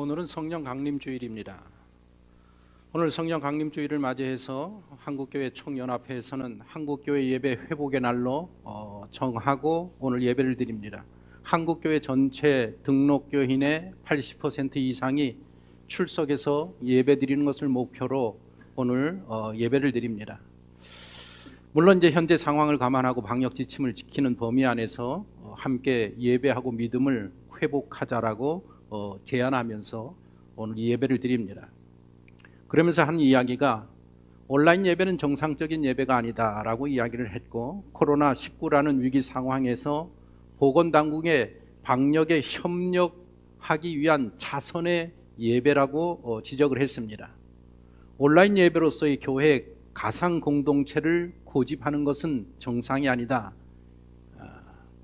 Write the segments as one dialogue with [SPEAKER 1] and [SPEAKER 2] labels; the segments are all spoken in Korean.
[SPEAKER 1] 오늘은 성령 강림주일입니다. 오늘 성령 강림주일을 맞이해서 한국교회 총연합회에서는 한국교회 예배 회복의 날로 정하고 오늘 예배를 드립니다. 한국교회 전체 등록교인의 80% 이상이 출석해서 예배 드리는 것을 목표로 오늘 예배를 드립니다. 물론 이제 현재 상황을 감안하고 방역 지침을 지키는 범위 안에서 함께 예배하고 믿음을 회복하자라고 제안하면서 오늘 예배를 드립니다. 그러면서 한 이야기가 온라인 예배는 정상적인 예배가 아니다라고 이야기를 했고, 코로나19라는 위기 상황에서 보건당국의 방역에 협력하기 위한 차선의 예배라고 지적을 했습니다. 온라인 예배로서의 교회 가상 공동체를 고집하는 것은 정상이 아니다.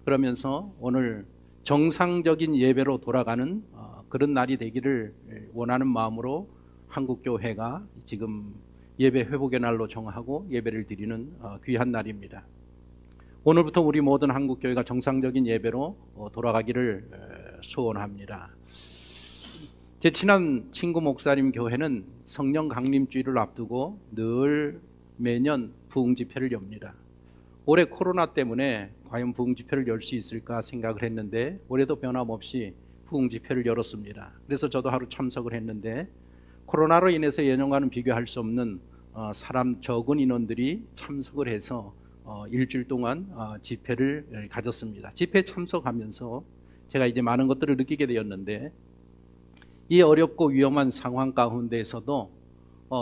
[SPEAKER 1] 그러면서 오늘 정상적인 예배로 돌아가는 그런 날이 되기를 원하는 마음으로 한국교회가 지금 예배 회복의 날로 정하고 예배를 드리는 귀한 날입니다. 오늘부터 우리 모든 한국교회가 정상적인 예배로 돌아가기를 소원합니다. 제 친한 친구 목사님 교회는 성령 강림주일을 앞두고 늘 매년 부흥집회를 엽니다. 올해 코로나 때문에 과연 부흥집회를 열 수 있을까 생각을 했는데 올해도 변함없이 부흥집회를 열었습니다. 그래서 저도 하루 참석을 했는데 코로나로 인해서 예년과는 비교할 수 없는 사람 적은 인원들이 참석을 해서 일주일 동안 집회를 가졌습니다. 집회에 참석하면서 제가 이제 많은 것들을 느끼게 되었는데, 이 어렵고 위험한 상황 가운데에서도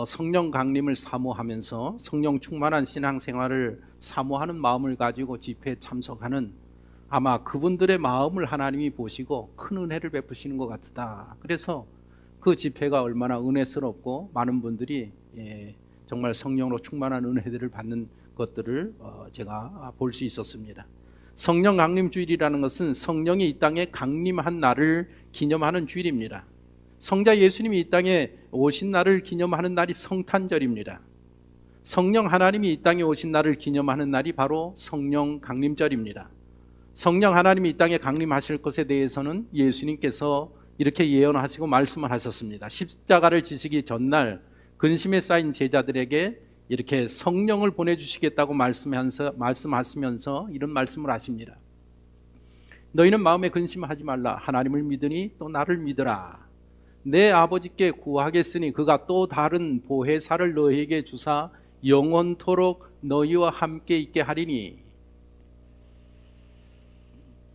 [SPEAKER 1] 성령 강림을 사모하면서 성령 충만한 신앙생활을 사모하는 마음을 가지고 집회에 참석하는, 아마 그분들의 마음을 하나님이 보시고 큰 은혜를 베푸시는 것 같다. 그래서 그 집회가 얼마나 은혜스럽고 많은 분들이 정말 성령으로 충만한 은혜들을 받는 것들을 제가 볼 수 있었습니다. 성령 강림주일이라는 것은 성령이 이 땅에 강림한 날을 기념하는 주일입니다. 성자 예수님이 이 땅에 오신 날을 기념하는 날이 성탄절입니다. 성령 하나님이 이 땅에 오신 날을 기념하는 날이 바로 성령 강림절입니다. 성령 하나님이 이 땅에 강림하실 것에 대해서는 예수님께서 이렇게 예언하시고 말씀을 하셨습니다. 십자가를 지시기 전날 근심에 쌓인 제자들에게 이렇게 성령을 보내주시겠다고 말씀하시면서 이런 말씀을 하십니다. 너희는 마음에 근심하지 말라. 하나님을 믿으니 또 나를 믿으라. 내 아버지께 구하겠으니 그가 또 다른 보혜사를 너희에게 주사 영원토록 너희와 함께 있게 하리니,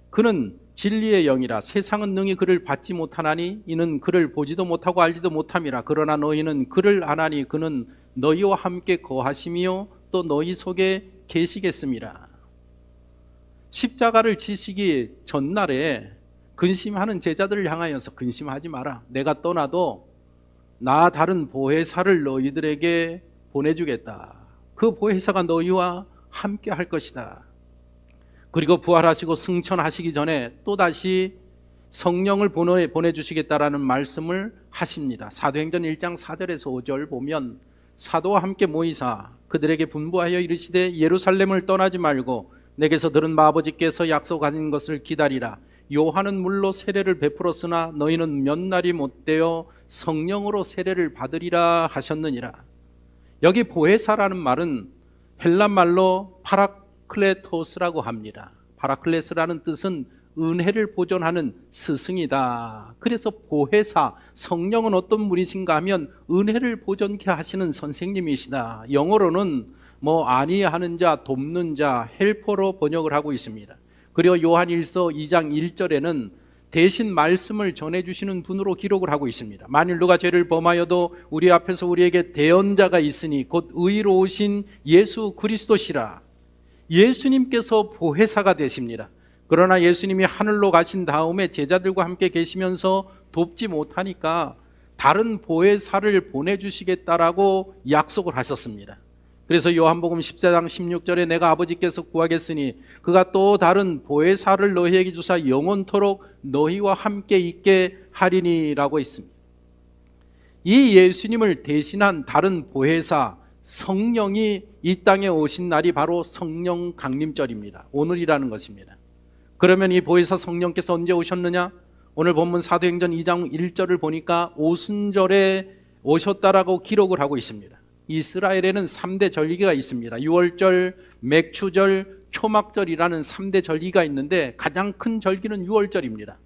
[SPEAKER 1] 그는 진리의 영이라. 세상은 능히 그를 받지 못하나니 이는 그를 보지도 못하고 알지도 못함이라. 그러나 너희는 그를 아나니 그는 너희와 함께 거하시며 또 너희 속에 계시겠습니다. 십자가를 지시기 전날에 근심하는 제자들을 향하여서 근심하지 마라. 내가 떠나도 나 다른 보혜사를 너희들에게 보내주겠다. 그 보혜사가 너희와 함께 할 것이다. 그리고 부활하시고 승천하시기 전에 또다시 성령을 보내주시겠다라는 말씀을 하십니다. 사도행전 1장 4절에서 5절 보면, 사도와 함께 모이사 그들에게 분부하여 이르시되 예루살렘을 떠나지 말고 내게서 들은 아버지께서 약속하신 것을 기다리라. 요한은 물로 세례를 베풀었으나 너희는 몇 날이 못되어 성령으로 세례를 받으리라 하셨느니라. 여기 보혜사라는 말은 헬라 말로 파라클레토스라고 합니다. 파라클레스라는 뜻은 은혜를 보존하는 스승이다. 그래서 보혜사, 성령은 어떤 분이신가 하면 은혜를 보존케 하시는 선생님이시다. 영어로는 안위하는 자, 돕는 자, 헬퍼로 번역을 하고 있습니다. 그리고 요한 1서 2장 1절에는 대신 말씀을 전해주시는 분으로 기록을 하고 있습니다. 만일 누가 죄를 범하여도 우리 앞에서 우리에게 대언자가 있으니 곧 의로우신 예수 그리스도시라. 예수님께서 보혜사가 되십니다. 그러나 예수님이 하늘로 가신 다음에 제자들과 함께 계시면서 돕지 못하니까 다른 보혜사를 보내주시겠다라고 약속을 하셨습니다. 그래서 요한복음 14장 16절에 내가 아버지께서 구하겠으니 그가 또 다른 보혜사를 너희에게 주사 영원토록 너희와 함께 있게 하리니 라고 있습니다. 이 예수님을 대신한 다른 보혜사 성령이 이 땅에 오신 날이 바로 성령 강림절입니다. 오늘이라는 것입니다. 그러면 이 보혜사 성령께서 언제 오셨느냐? 오늘 본문 사도행전 2장 1절을 보니까 오순절에 오셨다라고 기록을 하고 있습니다. 이스라엘에는 3대 절기가 있습니다. 유월절, 맥추절, 초막절이라는 3대 절기가 있는데 가장 큰 절기는 유월절입니다.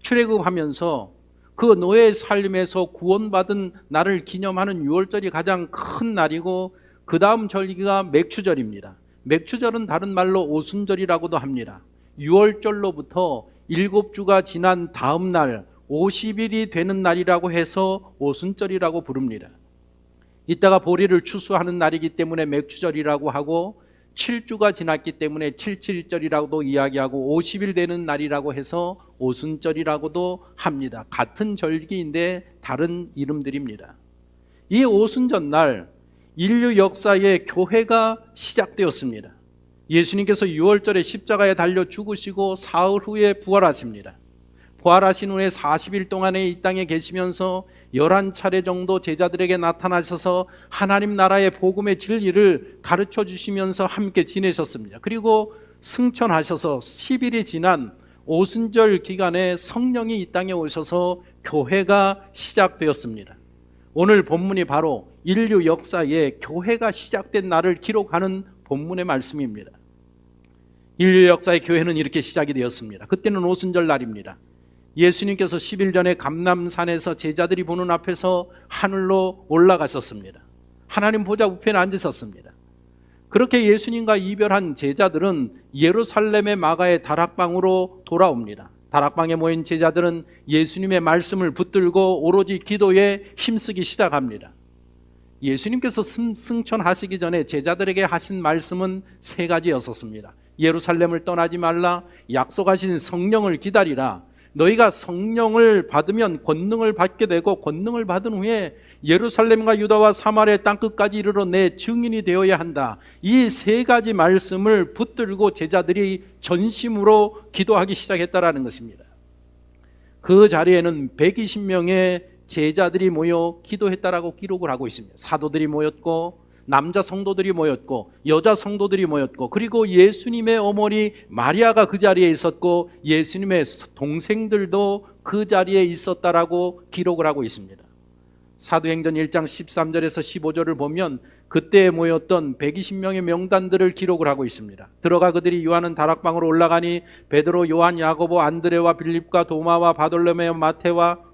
[SPEAKER 1] 출애굽하면서 그 노예의 삶에서 구원받은 날을 기념하는 유월절이 가장 큰 날이고, 그 다음 절기가 맥추절입니다. 맥추절은 다른 말로 오순절이라고도 합니다. 유월절로부터 7주가 지난 다음 날 50일이 되는 날이라고 해서 오순절이라고 부릅니다. 이따가 보리를 추수하는 날이기 때문에 맥추절이라고 하고, 7주가 지났기 때문에 칠칠절이라고도 이야기하고, 50일 되는 날이라고 해서 오순절이라고도 합니다. 같은 절기인데 다른 이름들입니다. 이 오순절날 인류 역사에 교회가 시작되었습니다. 예수님께서 6월절에 십자가에 달려 죽으시고 사흘 후에 부활하십니다. 부활하신 후에 40일 동안에 이 땅에 계시면서 11차례 정도 제자들에게 나타나셔서 하나님 나라의 복음의 진리를 가르쳐 주시면서 함께 지내셨습니다. 그리고 승천하셔서 10일이 지난 오순절 기간에 성령이 이 땅에 오셔서 교회가 시작되었습니다. 오늘 본문이 바로 인류 역사에 교회가 시작된 날을 기록하는 본문의 말씀입니다. 인류 역사의 교회는 이렇게 시작이 되었습니다. 그때는 오순절 날입니다. 예수님께서 10일 전에 감람산에서 제자들이 보는 앞에서 하늘로 올라가셨습니다. 하나님 보좌 우편에 앉으셨습니다. 그렇게 예수님과 이별한 제자들은 예루살렘의 마가의 다락방으로 돌아옵니다. 다락방에 모인 제자들은 예수님의 말씀을 붙들고 오로지 기도에 힘쓰기 시작합니다. 예수님께서 승천하시기 전에 제자들에게 하신 말씀은 3가지였었습니다. 예루살렘을 떠나지 말라, 약속하신 성령을 기다리라, 너희가 성령을 받으면 권능을 받게 되고 권능을 받은 후에 예루살렘과 유다와 사마리아 땅끝까지 이르러 내 증인이 되어야 한다. 이 3가지 말씀을 붙들고 제자들이 전심으로 기도하기 시작했다라는 것입니다. 그 자리에는 120명의 제자들이 모여 기도했다라고 기록을 하고 있습니다. 사도들이 모였고, 남자 성도들이 모였고, 여자 성도들이 모였고, 그리고 예수님의 어머니 마리아가 그 자리에 있었고, 예수님의 동생들도 그 자리에 있었다라고 기록을 하고 있습니다. 사도행전 1장 13절에서 15절을 보면 그때 모였던 120명의 명단들을 기록을 하고 있습니다. 들어가 그들이 요한은 다락방으로 올라가니 베드로, 요한, 야고보, 안드레와 빌립과 도마와 바돌로메, 마테와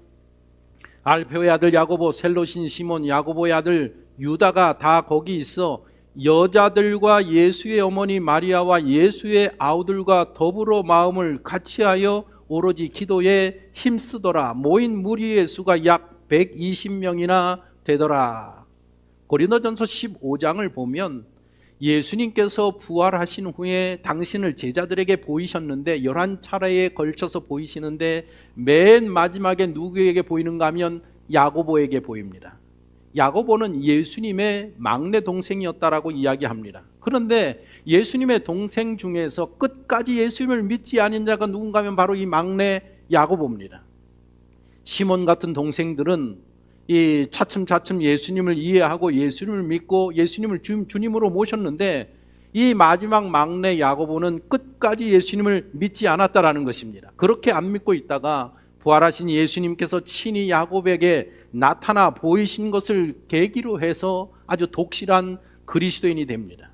[SPEAKER 1] 알페오의 아들 야고보, 셀로신 시몬, 야고보의 아들 유다가 다 거기 있어 여자들과 예수의 어머니 마리아와 예수의 아우들과 더불어 마음을 같이하여 오로지 기도에 힘쓰더라. 모인 무리의 수가 약 120명이나 되더라. 고린도전서 15장을 보면 예수님께서 부활하신 후에 당신을 제자들에게 보이셨는데 11차례에 걸쳐서 보이시는데 맨 마지막에 누구에게 보이는가 하면 야고보에게 보입니다. 야고보는 예수님의 막내 동생이었다라고 이야기합니다. 그런데 예수님의 동생 중에서 끝까지 예수님을 믿지 않은 자가 누군가 하면 바로 이 막내 야고보입니다. 시몬 같은 동생들은 이 차츰차츰 예수님을 이해하고 예수님을 믿고 예수님을 주님으로 모셨는데 이 마지막 막내 야고보는 끝까지 예수님을 믿지 않았다라는 것입니다. 그렇게 안 믿고 있다가 부활하신 예수님께서 친히 야고보에게 나타나 보이신 것을 계기로 해서 아주 독실한 그리스도인이 됩니다.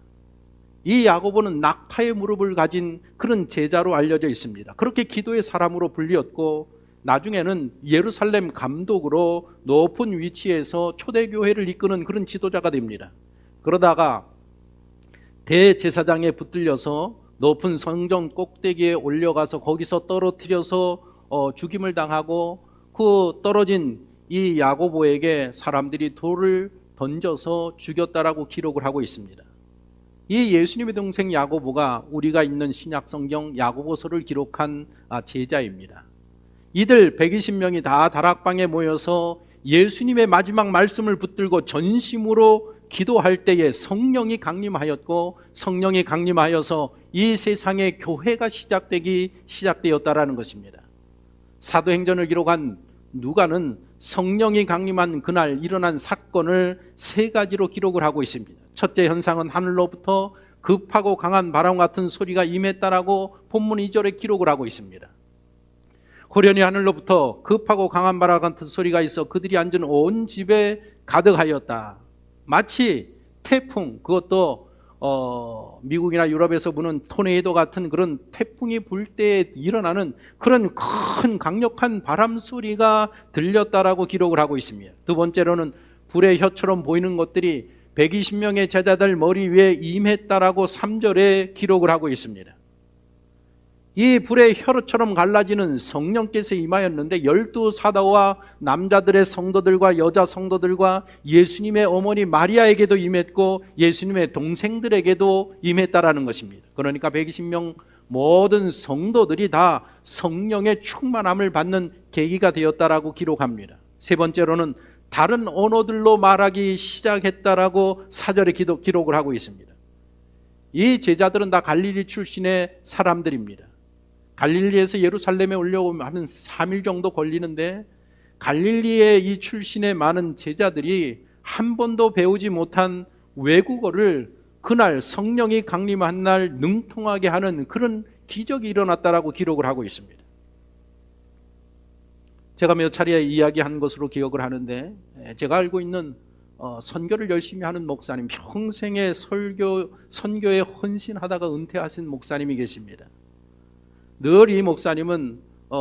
[SPEAKER 1] 이 야고보는 낙타의 무릎을 가진 그런 제자로 알려져 있습니다. 그렇게 기도의 사람으로 불렸고 나중에는 예루살렘 감독으로 높은 위치에서 초대교회를 이끄는 그런 지도자가 됩니다. 그러다가 대제사장에 붙들려서 높은 성전 꼭대기에 올려가서 거기서 떨어뜨려서 죽임을 당하고 그 떨어진 이 야고보에게 사람들이 돌을 던져서 죽였다라고 기록을 하고 있습니다. 이 예수님의 동생 야고보가 우리가 있는 신약성경 야고보서를 기록한 제자입니다. 이들 120명이 다 다락방에 모여서 예수님의 마지막 말씀을 붙들고 전심으로 기도할 때에 성령이 강림하였고 성령이 강림하여서 이 세상에 교회가 시작되었다라는 것입니다. 사도행전을 기록한 누가는 성령이 강림한 그날 일어난 사건을 3가지로 기록을 하고 있습니다. 첫째 현상은 하늘로부터 급하고 강한 바람 같은 소리가 임했다라고 본문 2절에 기록을 하고 있습니다. 호련히 하늘로부터 급하고 강한 바람 같은 소리가 있어 그들이 앉은 온 집에 가득하였다. 마치 태풍, 그것도 미국이나 유럽에서 부는 토네이도 같은 그런 태풍이 불 때 일어나는 그런 큰 강력한 바람 소리가 들렸다라고 기록을 하고 있습니다. 두 번째로는 불의 혀처럼 보이는 것들이 120명의 제자들 머리 위에 임했다라고 3절에 기록을 하고 있습니다. 이 불의 혀처럼 갈라지는 성령께서 임하였는데 12사도와 남자들의 성도들과 여자 성도들과 예수님의 어머니 마리아에게도 임했고 예수님의 동생들에게도 임했다라는 것입니다. 그러니까 120명 모든 성도들이 다 성령의 충만함을 받는 계기가 되었다라고 기록합니다. 세 번째로는 다른 언어들로 말하기 시작했다라고 4절에 기록을 하고 있습니다. 이 제자들은 다 갈릴리 출신의 사람들입니다. 갈릴리에서 예루살렘에 오려면 하면 3일 정도 걸리는데 갈릴리의 이 출신의 많은 제자들이 한 번도 배우지 못한 외국어를 그날 성령이 강림한 날 능통하게 하는 그런 기적이 일어났다라고 기록을 하고 있습니다. 제가 몇 차례 이야기한 것으로 기억을 하는데 제가 알고 있는 선교를 열심히 하는 목사님, 평생의 선교에 헌신하다가 은퇴하신 목사님이 계십니다. 늘 이 목사님은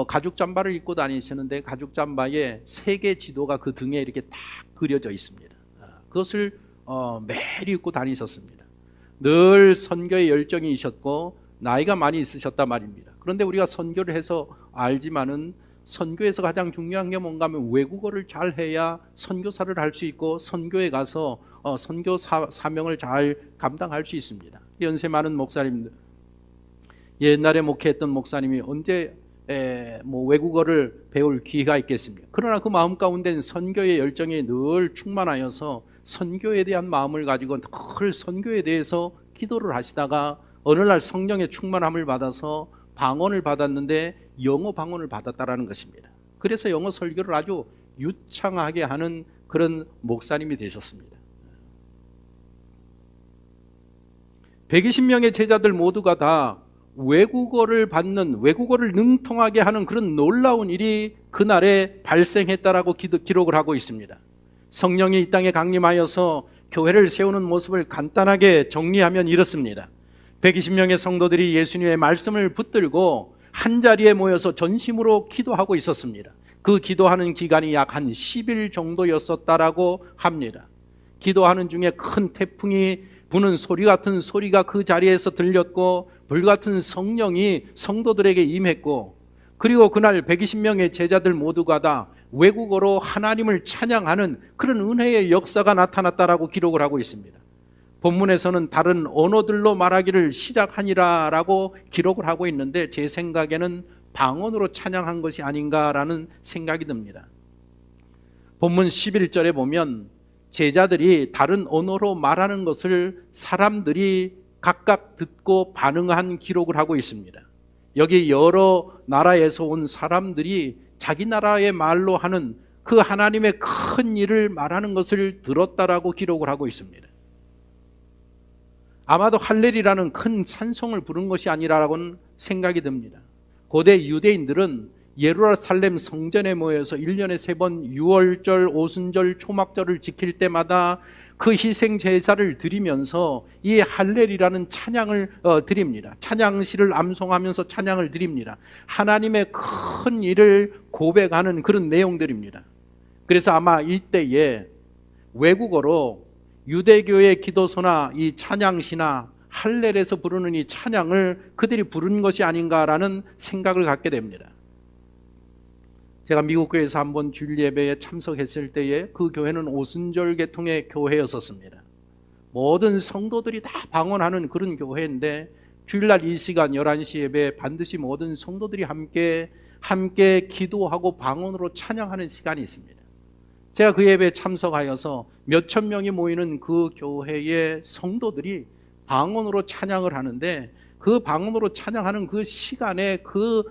[SPEAKER 1] 가죽 잠바를 입고 다니시는데 가죽 잠바에 세계 지도가 그 등에 이렇게 딱 그려져 있습니다. 그것을 매일 입고 다니셨습니다. 늘 선교에 열정이 있었고 나이가 많이 있으셨단 말입니다. 그런데 우리가 선교를 해서 알지만은 선교에서 가장 중요한 게 뭔가 하면 외국어를 잘 해야 선교사를 할 수 있고 선교에 가서 선교 사명을 잘 감당할 수 있습니다. 연세 많은 목사님들, 옛날에 목회했던 목사님이 언제 외국어를 배울 기회가 있겠습니까? 그러나 그 마음 가운데는 선교의 열정이 늘 충만하여서 선교에 대한 마음을 가지고 늘 선교에 대해서 기도를 하시다가 어느 날 성령의 충만함을 받아서 방언을 받았는데 영어 방언을 받았다라는 것입니다. 그래서 영어 설교를 아주 유창하게 하는 그런 목사님이 되셨습니다. 120명의 제자들 모두가 다 외국어를 능통하게 하는 그런 놀라운 일이 그날에 발생했다라고 기록을 하고 있습니다. 성령이 이 땅에 강림하여서 교회를 세우는 모습을 간단하게 정리하면 이렇습니다. 120명의 성도들이 예수님의 말씀을 붙들고 한자리에 모여서 전심으로 기도하고 있었습니다. 그 기도하는 기간이 약 한 10일 정도였었다라고 합니다. 기도하는 중에 큰 태풍이 부는 소리 같은 소리가 그 자리에서 들렸고 불같은 성령이 성도들에게 임했고 그리고 그날 120명의 제자들 모두가 다 외국어로 하나님을 찬양하는 그런 은혜의 역사가 나타났다라고 기록을 하고 있습니다. 본문에서는 다른 언어들로 말하기를 시작하니라라고 기록을 하고 있는데 제 생각에는 방언으로 찬양한 것이 아닌가라는 생각이 듭니다. 본문 11절에 보면 제자들이 다른 언어로 말하는 것을 사람들이 각각 듣고 반응한 기록을 하고 있습니다. 여기 여러 나라에서 온 사람들이 자기 나라의 말로 하는 그 하나님의 큰 일을 말하는 것을 들었다라고 기록을 하고 있습니다. 아마도 할렐이라는 큰 찬송을 부른 것이 아니라고는 생각이 듭니다. 고대 유대인들은 예루살렘 성전에 모여서 1년에 3번 유월절, 오순절, 초막절을 지킬 때마다 그 희생 제사를 드리면서 이 할렐이라는 찬양을 드립니다. 찬양시를 암송하면서 찬양을 드립니다. 하나님의 큰 일을 고백하는 그런 내용들입니다. 그래서 아마 이때에 외국어로 유대교의 기도서나 이 찬양시나 할렐에서 부르는 이 찬양을 그들이 부른 것이 아닌가라는 생각을 갖게 됩니다. 제가 미국 교회에서 한번 주일 예배에 참석했을 때에 그 교회는 오순절 계통의 교회였었습니다. 모든 성도들이 다 방언하는 그런 교회인데 주일날 이 시간 11시 예배에 반드시 모든 성도들이 함께 기도하고 방언으로 찬양하는 시간이 있습니다. 제가 그 예배에 참석하여서 몇천 명이 모이는 그 교회의 성도들이 방언으로 찬양을 하는데 그 방언으로 찬양하는 그 시간에 그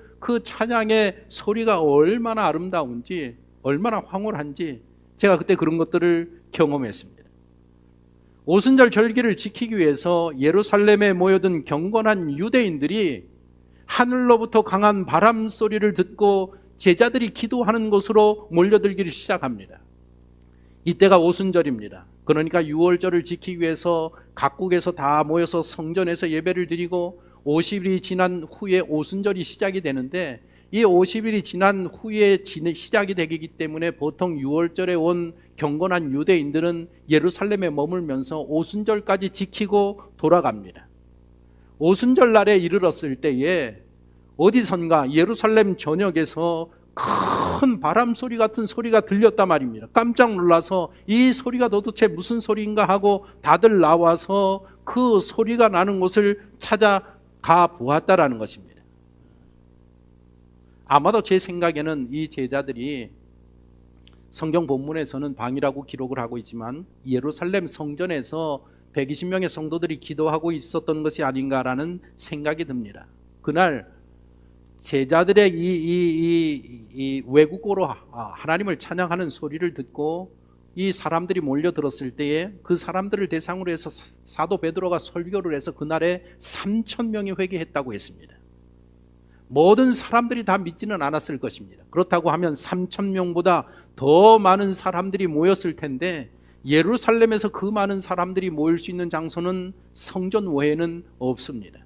[SPEAKER 1] 찬양의 소리가 얼마나 아름다운지 얼마나 황홀한지 제가 그때 그런 것들을 경험했습니다. 오순절 절기를 지키기 위해서 예루살렘에 모여든 경건한 유대인들이 하늘로부터 강한 바람 소리를 듣고 제자들이 기도하는 곳으로 몰려들기를 시작합니다. 이때가 오순절입니다. 그러니까 유월절을 지키기 위해서 각국에서 다 모여서 성전에서 예배를 드리고 50일이 지난 후에 오순절이 시작이 되는데, 이 50일이 지난 후에 시작이 되기 때문에 보통 유월절에 온 경건한 유대인들은 예루살렘에 머물면서 오순절까지 지키고 돌아갑니다. 오순절 날에 이르렀을 때에 어디선가 예루살렘 전역에서 큰 바람 소리 같은 소리가 들렸단 말입니다. 깜짝 놀라서 이 소리가 도대체 무슨 소리인가 하고 다들 나와서 그 소리가 나는 곳을 찾아가 보았다라는 것입니다. 아마도 제 생각에는 이 제자들이 성경 본문에서는 방이라고 기록을 하고 있지만 예루살렘 성전에서 120명의 성도들이 기도하고 있었던 것이 아닌가라는 생각이 듭니다. 그날 제자들의 이 외국어로 하나님을 찬양하는 소리를 듣고 이 사람들이 몰려들었을 때에 그 사람들을 대상으로 해서 사도 베드로가 설교를 해서 그날에 3,000명이 회개했다고 했습니다. 모든 사람들이 다 믿지는 않았을 것입니다. 그렇다고 하면 3,000명보다 더 많은 사람들이 모였을 텐데 예루살렘에서 그 많은 사람들이 모일 수 있는 장소는 성전 외에는 없습니다.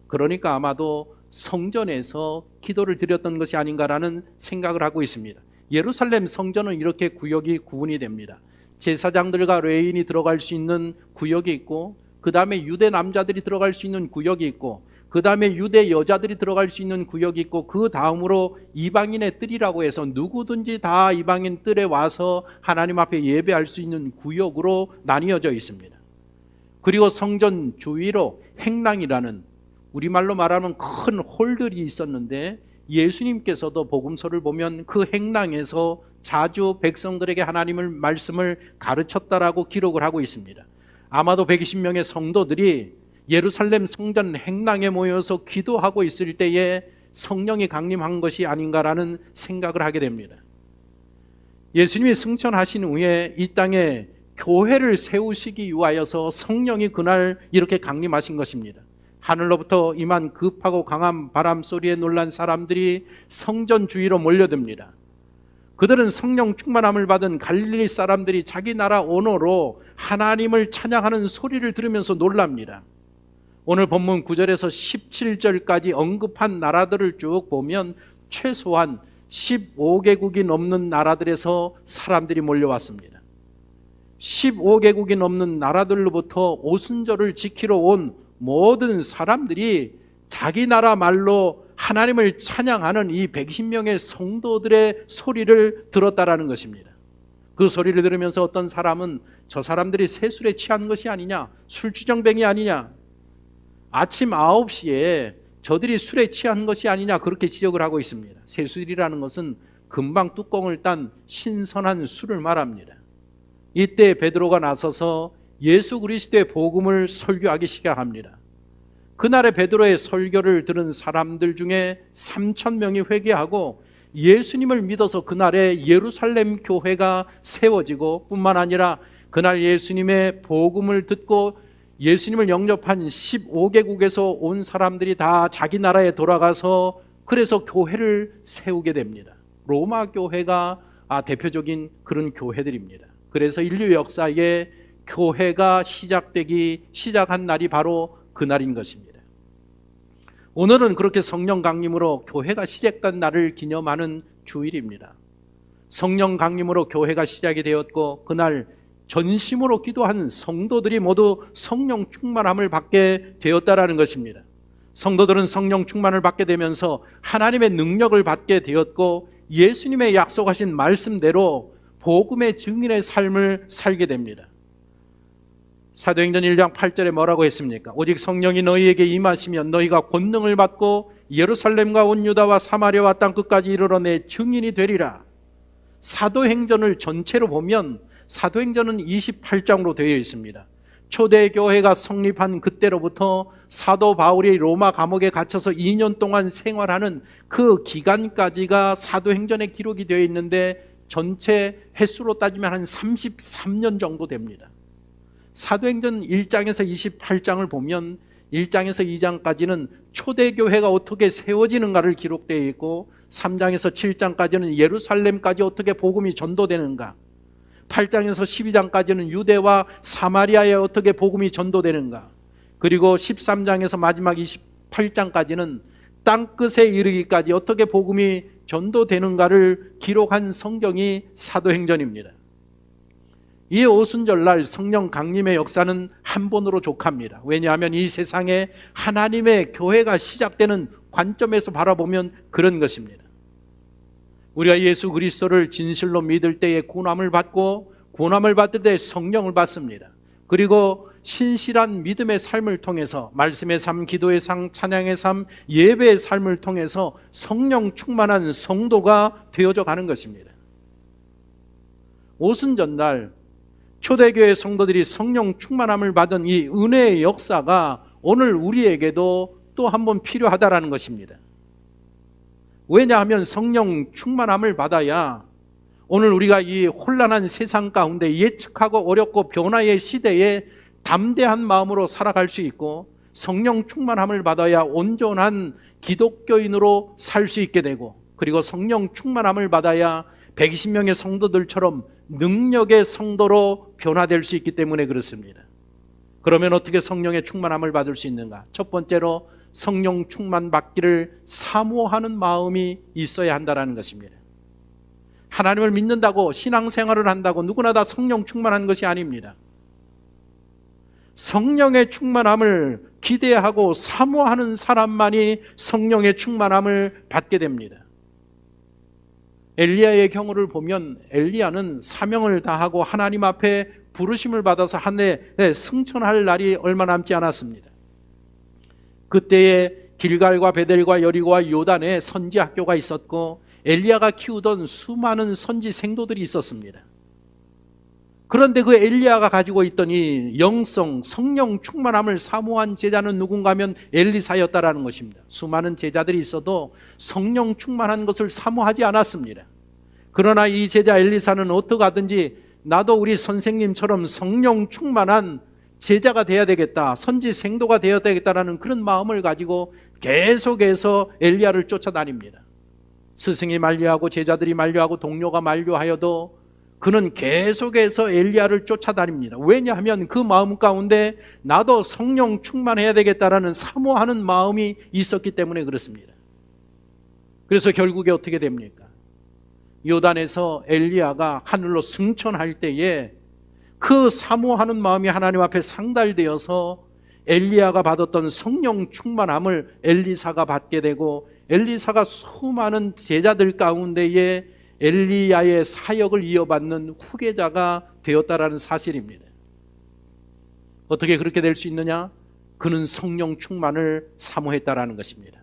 [SPEAKER 1] 그러니까 아마도 성전에서 기도를 드렸던 것이 아닌가라는 생각을 하고 있습니다. 예루살렘 성전은 이렇게 구역이 구분이 됩니다. 제사장들과 레위인이 들어갈 수 있는 구역이 있고, 그 다음에 유대 남자들이 들어갈 수 있는 구역이 있고, 그 다음에 유대 여자들이 들어갈 수 있는 구역이 있고, 그 다음으로 이방인의 뜰이라고 해서 누구든지 다 이방인 뜰에 와서 하나님 앞에 예배할 수 있는 구역으로 나뉘어져 있습니다. 그리고 성전 주위로 행랑이라는, 우리말로 말하면 큰 홀들이 있었는데, 예수님께서도 복음서를 보면 그 행랑에서 자주 백성들에게 하나님의 말씀을 가르쳤다라고 기록을 하고 있습니다. 아마도 120명의 성도들이 예루살렘 성전 행랑에 모여서 기도하고 있을 때에 성령이 강림한 것이 아닌가라는 생각을 하게 됩니다. 예수님이 승천하신 후에 이 땅에 교회를 세우시기 위하여서 성령이 그날 이렇게 강림하신 것입니다. 하늘로부터 임한 급하고 강한 바람 소리에 놀란 사람들이 성전 주위로 몰려듭니다. 그들은 성령 충만함을 받은 갈릴리 사람들이 자기 나라 언어로 하나님을 찬양하는 소리를 들으면서 놀랍니다. 오늘 본문 9절에서 17절까지 언급한 나라들을 쭉 보면 최소한 15개국이 넘는 나라들에서 사람들이 몰려왔습니다. 15개국이 넘는 나라들로부터 오순절을 지키러 온 모든 사람들이 자기 나라 말로 하나님을 찬양하는 이 120명의 성도들의 소리를 들었다라는 것입니다. 그 소리를 들으면서 어떤 사람은 저 사람들이 새술에 취한 것이 아니냐, 술주정뱅이 아니냐, 아침 9시에 저들이 술에 취한 것이 아니냐, 그렇게 지적을 하고 있습니다. 새술이라는 것은 금방 뚜껑을 딴 신선한 술을 말합니다. 이때 베드로가 나서서 예수 그리스도의 복음을 설교하기 시작합니다. 그날의 베드로의 설교를 들은 사람들 중에 3,000명이 회개하고 예수님을 믿어서 그날에 예루살렘 교회가 세워지고, 뿐만 아니라 그날 예수님의 복음을 듣고 예수님을 영접한 15개국에서 온 사람들이 다 자기 나라에 돌아가서 그래서 교회를 세우게 됩니다. 로마 교회가 대표적인 그런 교회들입니다. 그래서 인류 역사에 교회가 시작한 날이 바로 그날인 것입니다. 오늘은 그렇게 성령 강림으로 교회가 시작된 날을 기념하는 주일입니다. 성령 강림으로 교회가 시작이 되었고, 그날 전심으로 기도한 성도들이 모두 성령 충만함을 받게 되었다라는 것입니다. 성도들은 성령 충만을 받게 되면서 하나님의 능력을 받게 되었고, 예수님의 약속하신 말씀대로 복음의 증인의 삶을 살게 됩니다. 사도행전 1장 8절에 뭐라고 했습니까? 오직 성령이 너희에게 임하시면 너희가 권능을 받고 예루살렘과 온 유다와 사마리아와 땅 끝까지 이르러 내 증인이 되리라. 사도행전을 전체로 보면 사도행전은 28장으로 되어 있습니다. 초대교회가 성립한 그때로부터 사도 바울이 로마 감옥에 갇혀서 2년 동안 생활하는 그 기간까지가 사도행전에 기록이 되어 있는데, 전체 횟수로 따지면 한 33년 정도 됩니다. 사도행전 1장에서 28장을 보면 1장에서 2장까지는 초대교회가 어떻게 세워지는가를 기록되어 있고, 3장에서 7장까지는 예루살렘까지 어떻게 복음이 전도되는가, 8장에서 12장까지는 유대와 사마리아에 어떻게 복음이 전도되는가, 그리고 13장에서 마지막 28장까지는 땅끝에 이르기까지 어떻게 복음이 전도되는가를 기록한 성경이 사도행전입니다. 이 오순절날 성령 강림의 역사는 한 번으로 족합니다. 왜냐하면 이 세상에 하나님의 교회가 시작되는 관점에서 바라보면 그런 것입니다. 우리가 예수 그리스도를 진실로 믿을 때에 구원함을 받고, 구원함을 받을 때 성령을 받습니다. 그리고 신실한 믿음의 삶을 통해서 말씀의 삶, 기도의 삶, 찬양의 삶, 예배의 삶을 통해서 성령 충만한 성도가 되어져 가는 것입니다. 오순절날 초대교회 성도들이 성령 충만함을 받은 이 은혜의 역사가 오늘 우리에게도 또 한 번 필요하다라는 것입니다. 왜냐하면 성령 충만함을 받아야 오늘 우리가 이 혼란한 세상 가운데 예측하고 어렵고 변화의 시대에 담대한 마음으로 살아갈 수 있고, 성령 충만함을 받아야 온전한 기독교인으로 살 수 있게 되고, 그리고 성령 충만함을 받아야 120명의 성도들처럼 능력의 성도로 변화될 수 있기 때문에 그렇습니다. 그러면 어떻게 성령의 충만함을 받을 수 있는가? 첫 번째로 성령 충만 받기를 사모하는 마음이 있어야 한다는 것입니다. 하나님을 믿는다고, 신앙생활을 한다고 누구나 다 성령 충만한 것이 아닙니다. 성령의 충만함을 기대하고 사모하는 사람만이 성령의 충만함을 받게 됩니다. 엘리야의 경우를 보면 엘리야는 사명을 다하고 하나님 앞에 부르심을 받아서 하늘에 승천할 날이 얼마 남지 않았습니다. 그때에 길갈과 베델과 여리고와 요단에 선지 학교가 있었고, 엘리야가 키우던 수많은 선지 생도들이 있었습니다. 그런데 그 엘리야가 가지고 있던 이 영성, 성령 충만함을 사모한 제자는 누군가 하면 엘리사였다라는 것입니다. 수많은 제자들이 있어도 성령 충만한 것을 사모하지 않았습니다. 그러나 이 제자 엘리사는 어떻게 하든지 나도 우리 선생님처럼 성령 충만한 제자가 되어야 되겠다, 선지 생도가 되어야 되겠다라는 그런 마음을 가지고 계속해서 엘리야를 쫓아다닙니다. 스승이 만류하고 제자들이 만류하고 동료가 만류하여도 그는 계속해서 엘리야를 쫓아다닙니다. 왜냐하면 그 마음 가운데 나도 성령 충만해야 되겠다라는 사모하는 마음이 있었기 때문에 그렇습니다. 그래서 결국에 어떻게 됩니까? 요단에서 엘리야가 하늘로 승천할 때에 그 사모하는 마음이 하나님 앞에 상달되어서 엘리야가 받았던 성령 충만함을 엘리사가 받게 되고, 엘리사가 수많은 제자들 가운데에 엘리야의 사역을 이어받는 후계자가 되었다라는 사실입니다. 어떻게 그렇게 될 수 있느냐? 그는 성령 충만을 사모했다라는 것입니다.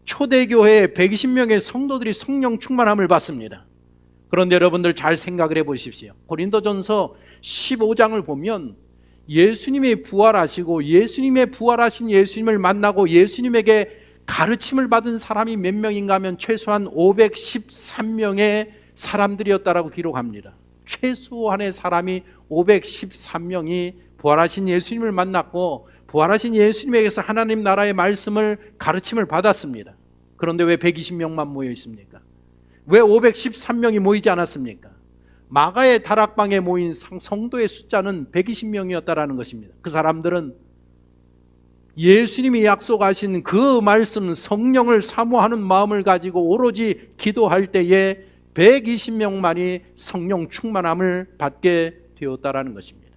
[SPEAKER 1] 초대교회에 120명의 성도들이 성령 충만함을 받습니다. 그런데 여러분들 잘 생각을 해보십시오. 고린도전서 15장을 보면 예수님이 부활하시고 예수님의 부활하신 예수님을 만나고 예수님에게 가르침을 받은 사람이 몇 명인가 하면 최소한 513명의 사람들이었다라고 기록합니다. 최소한의 사람이 513명이 부활하신 예수님을 만났고 부활하신 예수님에게서 하나님 나라의 말씀을 가르침을 받았습니다. 그런데 왜 120명만 모여 있습니까? 왜 513명이 모이지 않았습니까? 마가의 다락방에 모인 성도의 숫자는 120명이었다라는 것입니다. 그 사람들은 예수님이 약속하신 그 말씀, 성령을 사모하는 마음을 가지고 오로지 기도할 때에 120명만이 성령 충만함을 받게 되었다라는 것입니다.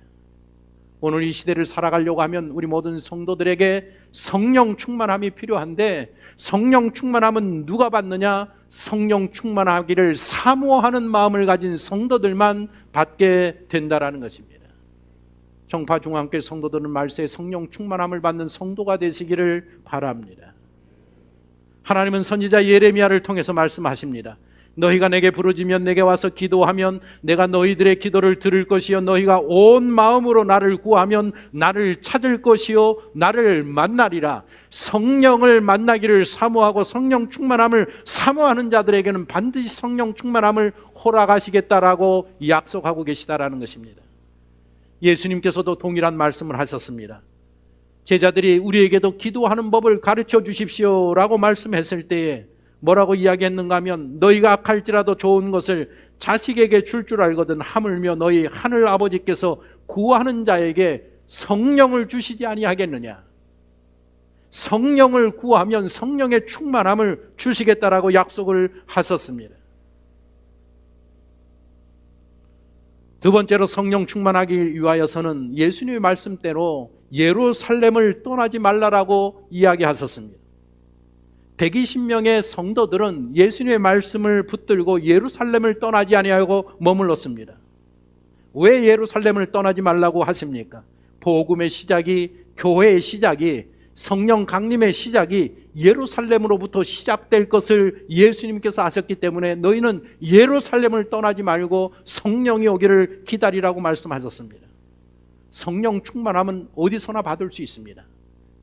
[SPEAKER 1] 오늘 이 시대를 살아가려고 하면 우리 모든 성도들에게 성령 충만함이 필요한데, 성령 충만함은 누가 받느냐? 성령 충만하기를 사모하는 마음을 가진 성도들만 받게 된다라는 것입니다. 정파 중앙교회 성도들은 말세에 성령 충만함을 받는 성도가 되시기를 바랍니다. 하나님은 선지자 예레미야를 통해서 말씀하십니다. 너희가 내게 부르짖으면 내게 와서 기도하면 내가 너희들의 기도를 들을 것이요 너희가 온 마음으로 나를 구하면 나를 찾을 것이요 나를 만나리라. 성령을 만나기를 사모하고 성령 충만함을 사모하는 자들에게는 반드시 성령 충만함을 허락하시겠다라고 약속하고 계시다라는 것입니다. 예수님께서도 동일한 말씀을 하셨습니다. 제자들이 우리에게도 기도하는 법을 가르쳐 주십시오라고 말씀했을 때에 뭐라고 이야기했는가 하면 너희가 악할지라도 좋은 것을 자식에게 줄 줄 알거든 하물며 너희 하늘 아버지께서 구하는 자에게 성령을 주시지 아니하겠느냐. 성령을 구하면 성령의 충만함을 주시겠다라고 약속을 하셨습니다. 두 번째로 성령 충만하기 위하여서는 예수님의 말씀대로 예루살렘을 떠나지 말라라고 이야기하셨습니다. 120명의 성도들은 예수님의 말씀을 붙들고 예루살렘을 떠나지 아니하고 머물렀습니다. 왜 예루살렘을 떠나지 말라고 하십니까? 복음의 시작이, 교회의 시작이, 성령 강림의 시작이 예루살렘으로부터 시작될 것을 예수님께서 아셨기 때문에 너희는 예루살렘을 떠나지 말고 성령이 오기를 기다리라고 말씀하셨습니다. 성령 충만함은 어디서나 받을 수 있습니다.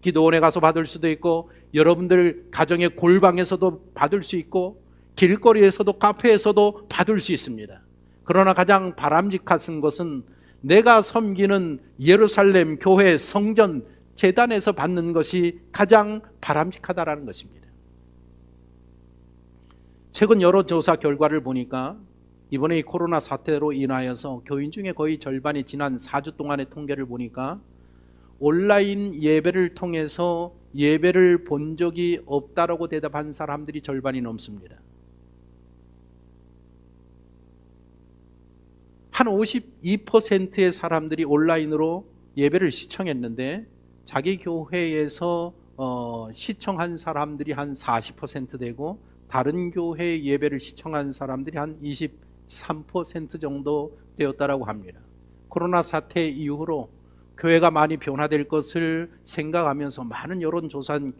[SPEAKER 1] 기도원에 가서 받을 수도 있고, 여러분들 가정의 골방에서도 받을 수 있고, 길거리에서도 카페에서도 받을 수 있습니다. 그러나 가장 바람직한 것은 내가 섬기는 예루살렘 교회 성전 재단에서 받는 것이 가장 바람직하다라는 것입니다. 최근 여론조사 결과를 보니까 이번에 이 코로나 사태로 인하여서 교인 중에 거의 절반이 지난 4주 동안의 통계를 보니까 온라인 예배를 통해서 예배를 본 적이 없다라고 대답한 사람들이 절반이 넘습니다. 한 52%의 사람들이 온라인으로 예배를 시청했는데 자기 교회에서 시청한 사람들이 한 40% 되고 다른 교회 예배를 시청한 사람들이 한 23% 정도 되었다라고 합니다. 코로나 사태 이후로 교회가 많이 변화될 것을 생각하면서 많은 여론기관에서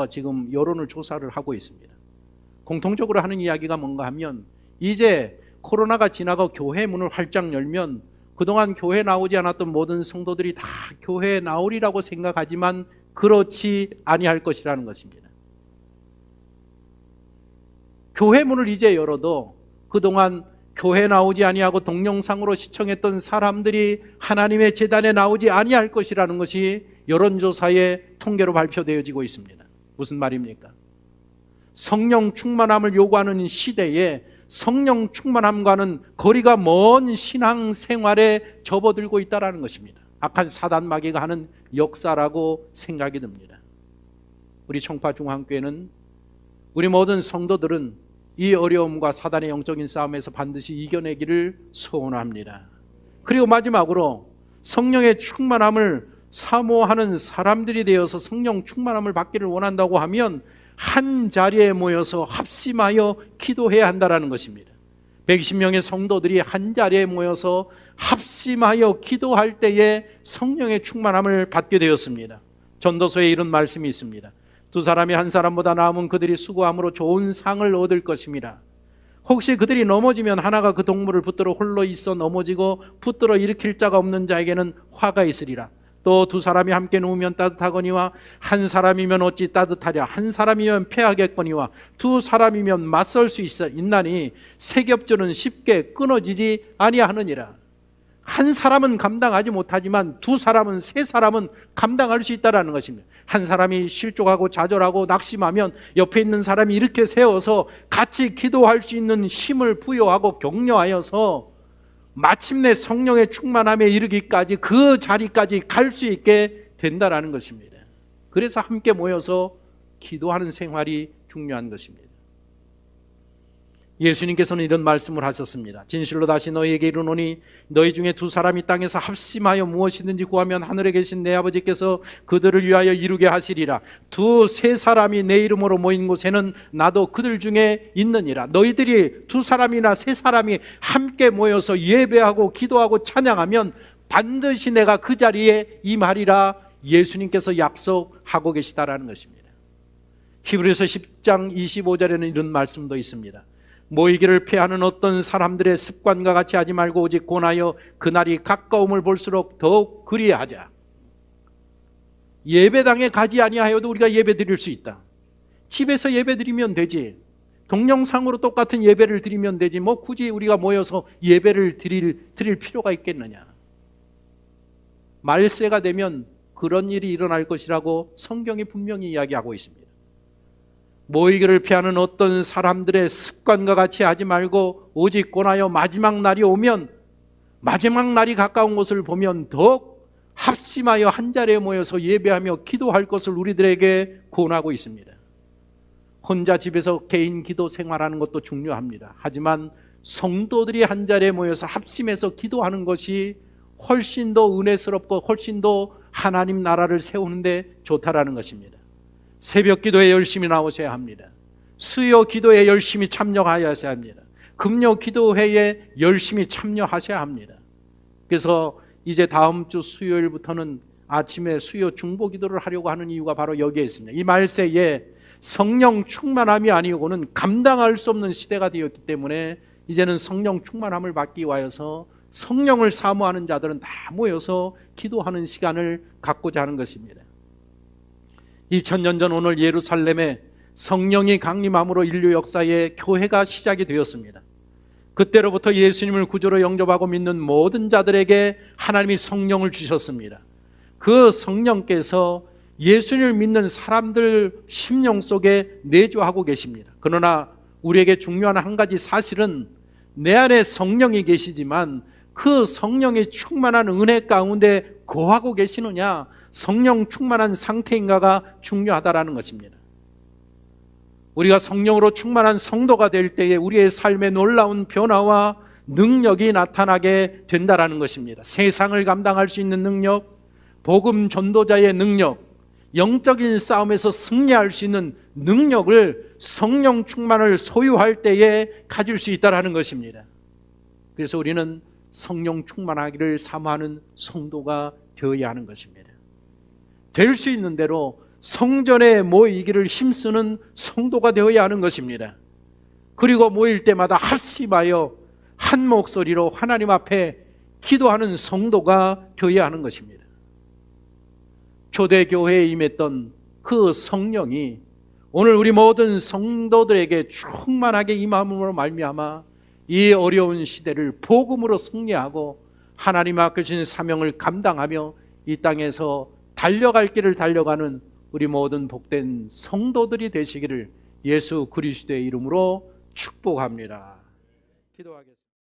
[SPEAKER 1] 지금 여론을 조사를 하고 있습니다. 공통적으로 하는 이야기가 뭔가 하면 이제 코로나가 지나고 교회 문을 활짝 열면 그동안 교회 나오지 않았던 모든 성도들이 다 교회에 나오리라고 생각하지만 그렇지 아니할 것이라는 것입니다. 교회 문을 이제 열어도 그동안 교회 나오지 아니하고 동영상으로 시청했던 사람들이 하나님의 제단에 나오지 아니할 것이라는 것이 여론조사의 통계로 발표되어지고 있습니다. 무슨 말입니까? 성령 충만함을 요구하는 시대에 성령 충만함과는 거리가 먼 신앙생활에 접어들고 있다는 것입니다. 악한 사단 마귀가 하는 역사라고 생각이 듭니다. 우리 청파중앙교회는 우리 모든 성도들은 이 어려움과 사단의 영적인 싸움에서 반드시 이겨내기를 소원합니다. 그리고 마지막으로 성령의 충만함을 사모하는 사람들이 되어서 성령 충만함을 받기를 원한다고 하면 한 자리에 모여서 합심하여 기도해야 한다는 것입니다. 120명의 성도들이 한 자리에 모여서 합심하여 기도할 때에 성령의 충만함을 받게 되었습니다. 전도서에 이런 말씀이 있습니다. 두 사람이 한 사람보다 나으면 그들이 수고함으로 좋은 상을 얻을 것입니다. 혹시 그들이 넘어지면 하나가 그 동물을 붙들어 홀로 있어 넘어지고 붙들어 일으킬 자가 없는 자에게는 화가 있으리라. 또 두 사람이 함께 누우면 따뜻하거니와 한 사람이면 어찌 따뜻하랴. 한 사람이면 패하겠거니와 두 사람이면 맞설 수 있나니 세 겹줄은 쉽게 끊어지지 아니하느니라. 한 사람은 감당하지 못하지만 두 사람은, 세 사람은 감당할 수 있다는 것입니다. 한 사람이 실족하고 좌절하고 낙심하면 옆에 있는 사람이 이렇게 세워서 같이 기도할 수 있는 힘을 부여하고 격려하여서 마침내 성령의 충만함에 이르기까지 그 자리까지 갈 수 있게 된다는 것입니다. 그래서 함께 모여서 기도하는 생활이 중요한 것입니다. 예수님께서는 이런 말씀을 하셨습니다. 진실로 다시 너희에게 이르노니 너희 중에 두 사람이 땅에서 합심하여 무엇이든지 구하면 하늘에 계신 내 아버지께서 그들을 위하여 이루게 하시리라. 두세 사람이 내 이름으로 모인 곳에는 나도 그들 중에 있느니라. 너희들이 두 사람이나 세 사람이 함께 모여서 예배하고 기도하고 찬양하면 반드시 내가 그 자리에 임하리라. 예수님께서 약속하고 계시다라는 것입니다. 히브리서 10장 25절에는 이런 말씀도 있습니다. 모이기를 피하는 어떤 사람들의 습관과 같이 하지 말고 오직 권하여 그날이 가까움을 볼수록 더욱 그리하자. 예배당에 가지 아니하여도 우리가 예배 드릴 수 있다. 집에서 예배 드리면 되지. 동영상으로 똑같은 예배를 드리면 되지. 뭐 굳이 우리가 모여서 예배를 드릴 필요가 있겠느냐. 말세가 되면 그런 일이 일어날 것이라고 성경이 분명히 이야기하고 있습니다. 모이기를 피하는 어떤 사람들의 습관과 같이 하지 말고 오직 권하여 마지막 날이 오면, 마지막 날이 가까운 것을 보면 더욱 합심하여 한자리에 모여서 예배하며 기도할 것을 우리들에게 권하고 있습니다. 혼자 집에서 개인 기도 생활하는 것도 중요합니다. 하지만 성도들이 한자리에 모여서 합심해서 기도하는 것이 훨씬 더 은혜스럽고 훨씬 더 하나님 나라를 세우는데 좋다라는 것입니다. 새벽 기도에 열심히 나오셔야 합니다. 수요 기도에 열심히 참여하셔야 합니다. 금요 기도회에 열심히 참여하셔야 합니다. 그래서 이제 다음 주 수요일부터는 아침에 수요 중보 기도를 하려고 하는 이유가 바로 여기에 있습니다. 이 말세에 성령 충만함이 아니고는 감당할 수 없는 시대가 되었기 때문에 이제는 성령 충만함을 받기 위하여서 성령을 사모하는 자들은 다 모여서 기도하는 시간을 갖고자 하는 것입니다. 2000년 전 오늘 예루살렘에 성령이 강림함으로 인류 역사에 교회가 시작이 되었습니다. 그때로부터 예수님을 구주로 영접하고 믿는 모든 자들에게 하나님이 성령을 주셨습니다. 그 성령께서 예수님을 믿는 사람들 심령 속에 내주하고 계십니다. 그러나 우리에게 중요한 한 가지 사실은 내 안에 성령이 계시지만 그 성령이 충만한 은혜 가운데 거하고 계시느냐, 성령 충만한 상태인가가 중요하다라는 것입니다. 우리가 성령으로 충만한 성도가 될 때에 우리의 삶에 놀라운 변화와 능력이 나타나게 된다라는 것입니다. 세상을 감당할 수 있는 능력, 복음 전도자의 능력, 영적인 싸움에서 승리할 수 있는 능력을 성령 충만을 소유할 때에 가질 수 있다는 것입니다. 그래서 우리는 성령 충만하기를 사모하는 성도가 되어야 하는 것입니다. 될 수 있는 대로 성전에 모이기를 힘쓰는 성도가 되어야 하는 것입니다. 그리고 모일 때마다 합심하여 한 목소리로 하나님 앞에 기도하는 성도가 되어야 하는 것입니다. 초대교회에 임했던 그 성령이 오늘 우리 모든 성도들에게 충만하게 임함으로 말미암아 이 어려운 시대를 복음으로 승리하고 하나님 앞에 주신 사명을 감당하며 이 땅에서 달려갈 길을 달려가는 우리 모든 복된 성도들이 되시기를 예수 그리스도의 이름으로 축복합니다. 기도하겠습니다.